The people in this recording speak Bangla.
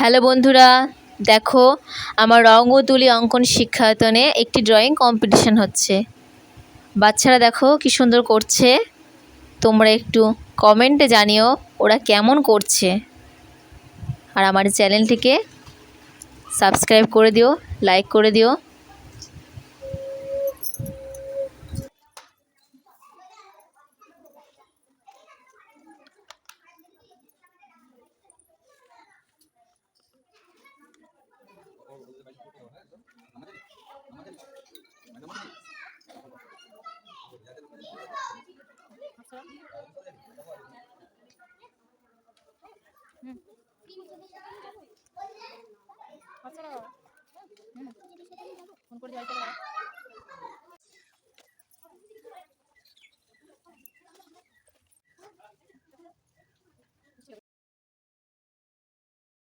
হ্যালো বন্ধুরা, দেখো আমার রঙ ও তুলি অঙ্কন শিক্ষায়তনে একটি ড্রয়িং কম্পিটিশন হচ্ছে। বাচ্চারা দেখো কি সুন্দর করছে। তোমরা একটু কমেন্টে জানিও ওরা কেমন করছে। আর আমার চ্যানেলটিকে সাবস্ক্রাইব করে দিও, লাইক করে দিও। ফোন করে